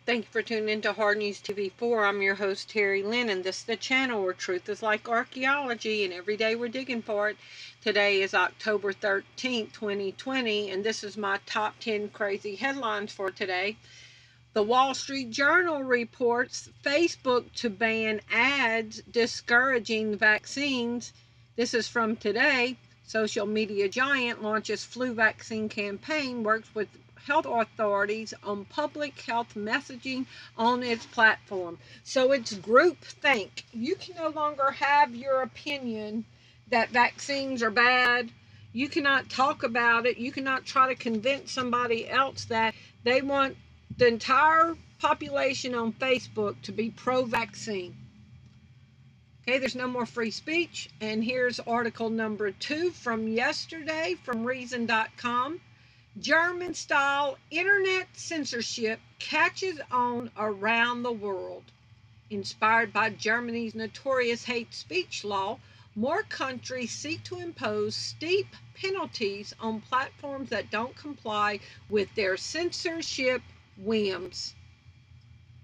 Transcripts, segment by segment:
Thank you for tuning into HardNews TV4. I'm your host, Terri, Lynn, and this is the channel where truth is like archaeology, and every day we're digging for it. Today is October 13th, 2020, and this is my top 10 crazy headlines for today. The Wall Street Journal reports Facebook to ban ads discouraging vaccines. This is from today. Social media giant launches flu vaccine campaign, works with health authorities on public health messaging on its platform. So it's groupthink. You can no longer have your opinion that vaccines are bad. You cannot talk about it. You cannot try to convince somebody else that. They want the entire population on Facebook to be pro-vaccine. Okay, there's no more free speech. And here's article number 2 from yesterday from Reason.com. German-style internet censorship catches on around the world. Inspired by Germany's notorious hate speech law, more countries seek to impose steep penalties on platforms that don't comply with their censorship whims.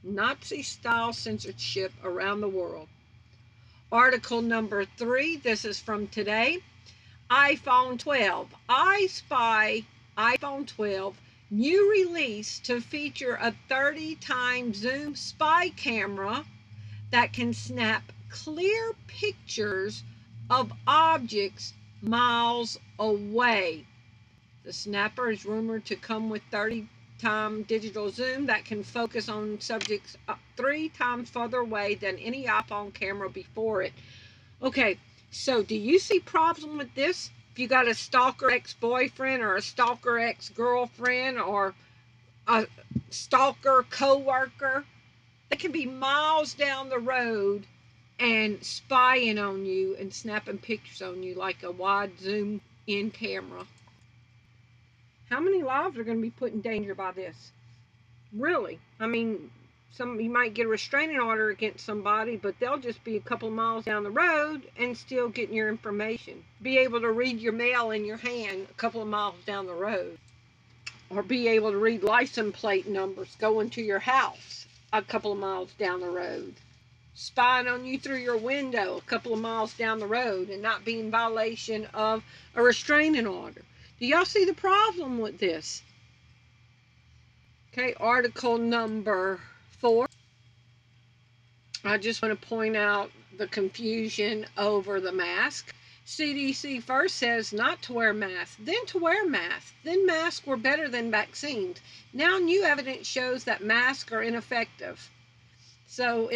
Nazi-style censorship around the world. Article number 3, this is from today. iPhone 12. I Spy iPhone 12 new release to feature a 30-time zoom spy camera that can snap clear pictures of objects miles away. The snapper is rumored to come with 30-time digital zoom that can focus on subjects 3 times further away than any iPhone camera before it. Okay, so do you see problem with this? If you got a stalker ex-boyfriend or a stalker ex-girlfriend or a stalker co-worker, they can be miles down the road and spying on you and snapping pictures on you like a wide zoom in camera. How many lives are going to be put in danger by this? Really? I mean, you might get a restraining order against somebody, but they'll just be a couple miles down the road and still getting your information. Be able to read your mail in your hand a couple of miles down the road. Or be able to read license plate numbers going to your house a couple of miles down the road. Spying on you through your window a couple of miles down the road and not be in violation of a restraining order. Do y'all see the problem with this? Okay, article number 4. I just want to point out the confusion over the mask. CDC first says not to wear masks, then to wear masks. Then masks were better than vaccines. Now new evidence shows that masks are ineffective. So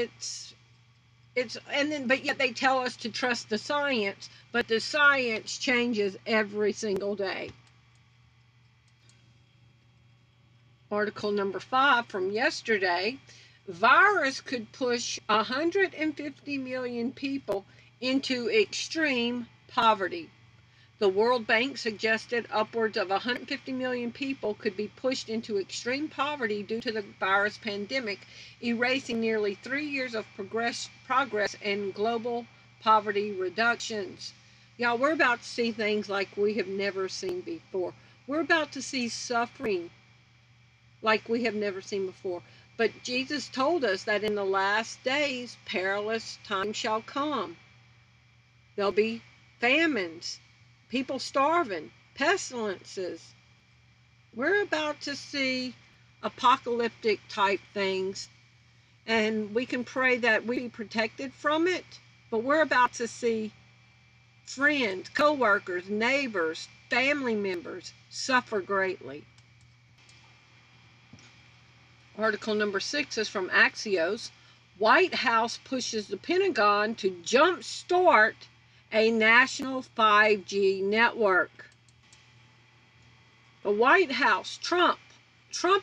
but yet they tell us to trust the science, but the science changes every single day. Article number 5 from yesterday. Virus could push 150 million people into extreme poverty. The World Bank suggested upwards of 150 million people could be pushed into extreme poverty due to the virus pandemic, erasing nearly 3 years of progress in global poverty reductions. Y'all, we're about to see things like we have never seen before. We're about to see suffering like we have never seen before. But Jesus told us that in the last days, perilous times shall come. There'll be famines, people starving, pestilences. We're about to see apocalyptic type things, and we can pray that we be protected from it, but we're about to see friends, co-workers, neighbors, family members suffer greatly. Article number 6 is from Axios. White House pushes the Pentagon to jumpstart a national 5G network. The White House, Trump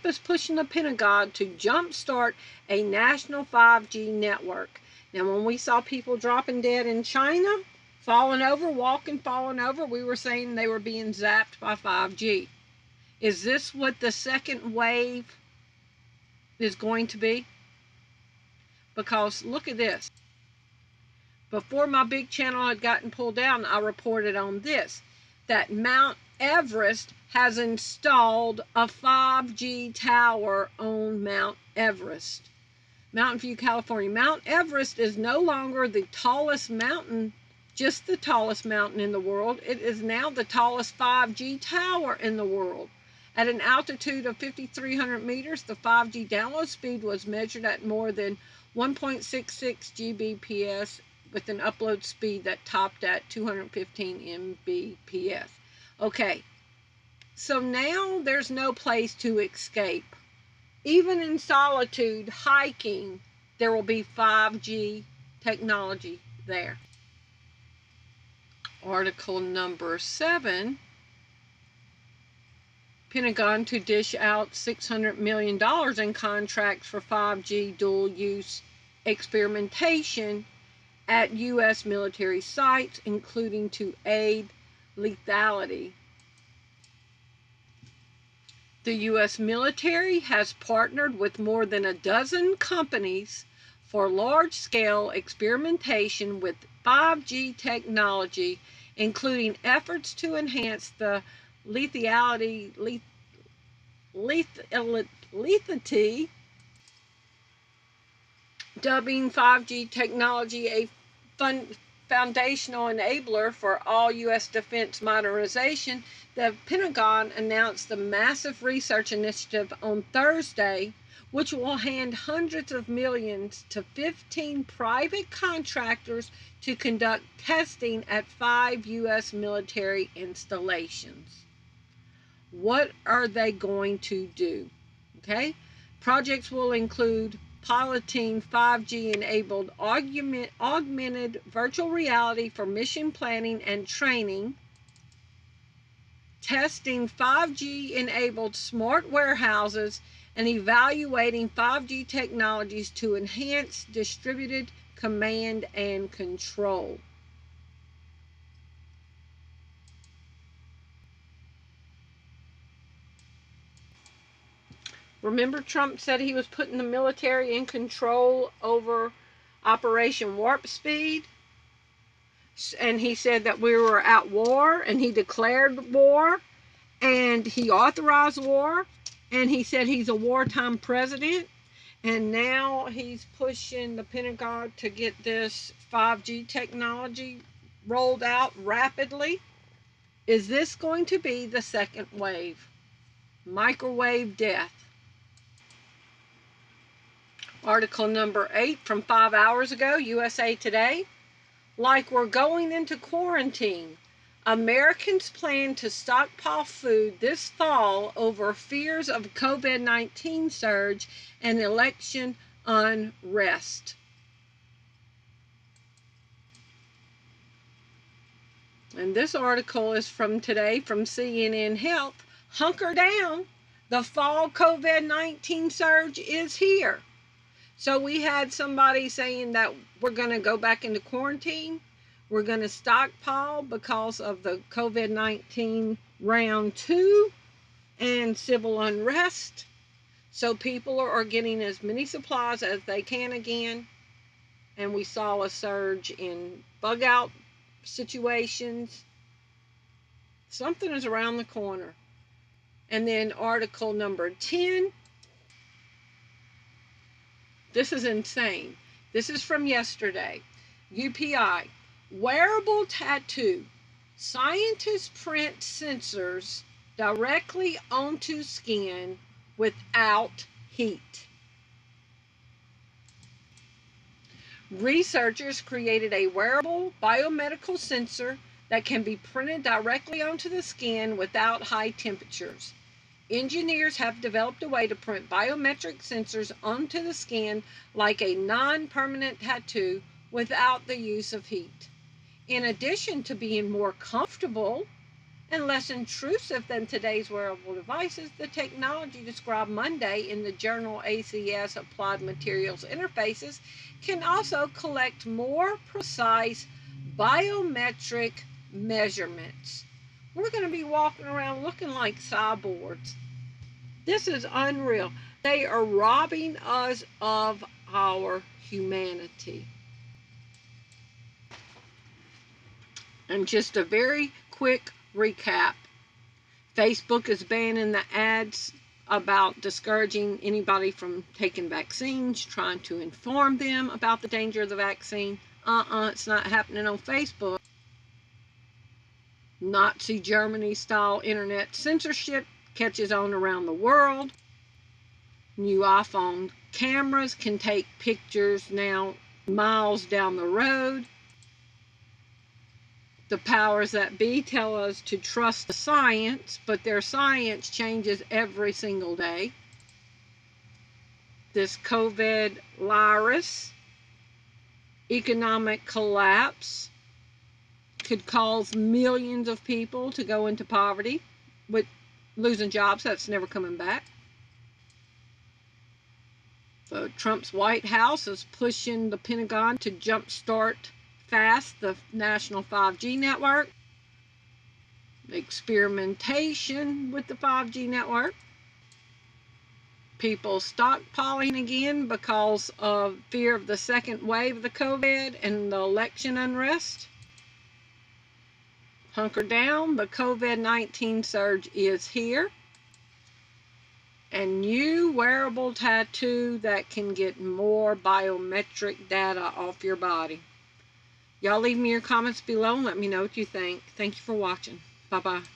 is pushing the Pentagon to jumpstart a national 5G network. Now, when we saw people dropping dead in China, falling over, falling over, we were saying they were being zapped by 5G. Is this what the second wave is going to be? Because look at this. Before my big channel had gotten pulled down, I reported on this, that Mount Everest has installed a 5G tower on Mount Everest. Mountain View, California. Mount Everest is no longer the tallest mountain, just the tallest mountain in the world. It is now the tallest 5G tower in the world. At an altitude of 5,300 meters, the 5G download speed was measured at more than 1.66 Gbps with an upload speed that topped at 215 Mbps. Okay, so now there's no place to escape. Even in solitude, hiking, there will be 5G technology there. Article number 7, Pentagon to dish out $600 million in contracts for 5G dual-use experimentation at U.S. military sites, including to aid lethality. The U.S. military has partnered with more than a dozen companies for large-scale experimentation with 5G technology, including efforts to enhance the lethality, dubbing 5G technology a foundational enabler for all U.S. defense modernization. The Pentagon announced the massive research initiative on Thursday, which will hand hundreds of millions to 15 private contractors to conduct testing at 5 U.S. military installations. What are they going to do? Okay, projects will include piloting 5G-enabled augmented virtual reality for mission planning and training, testing 5G-enabled smart warehouses, and evaluating 5G technologies to enhance distributed command and control. Remember, Trump said he was putting the military in control over Operation Warp Speed? And he said that we were at war, and he declared war, and he authorized war, and he said he's a wartime president, and now he's pushing the Pentagon to get this 5G technology rolled out rapidly. Is this going to be the second wave? Microwave death. Article number 8 from 5 hours ago, USA Today. Like we're going into quarantine, Americans plan to stockpile food this fall over fears of COVID-19 surge and election unrest. And this article is from today from CNN Health. Hunker down. The fall COVID-19 surge is here. So we had somebody saying that we're going to go back into quarantine. We're going to stockpile because of the COVID-19 round 2 and civil unrest. So people are getting as many supplies as they can again. And we saw a surge in bug out situations. Something is around the corner. And then article number 10. This is insane. This is from yesterday. UPI. Wearable tattoo. Scientists print sensors directly onto skin without heat. Researchers created a wearable biomedical sensor that can be printed directly onto the skin without high temperatures. Engineers have developed a way to print biometric sensors onto the skin like a non-permanent tattoo without the use of heat. In addition to being more comfortable and less intrusive than today's wearable devices, the technology described Monday in the journal ACS Applied Materials Interfaces can also collect more precise biometric measurements. We're going to be walking around looking like cyborgs. This is unreal. They are robbing us of our humanity. And just a very quick recap. Facebook is banning the ads about discouraging anybody from taking vaccines, trying to inform them about the danger of the vaccine. It's not happening on Facebook. Nazi Germany style internet censorship catches on around the world. New iPhone cameras can take pictures now miles down the road. The powers that be tell us to trust the science, but their science changes every single day. This COVID virus, economic collapse, could cause millions of people to go into poverty with losing jobs. That's never coming back. So Trump's White House is pushing the Pentagon to jumpstart fast the national 5G network. Experimentation with the 5G network. People stockpiling again because of fear of the second wave of the COVID and the election unrest. Hunker down, the COVID-19 surge is here. And new wearable tattoo that can get more biometric data off your body. Y'all leave me your comments below and let me know what you think. Thank you for watching. Bye-bye.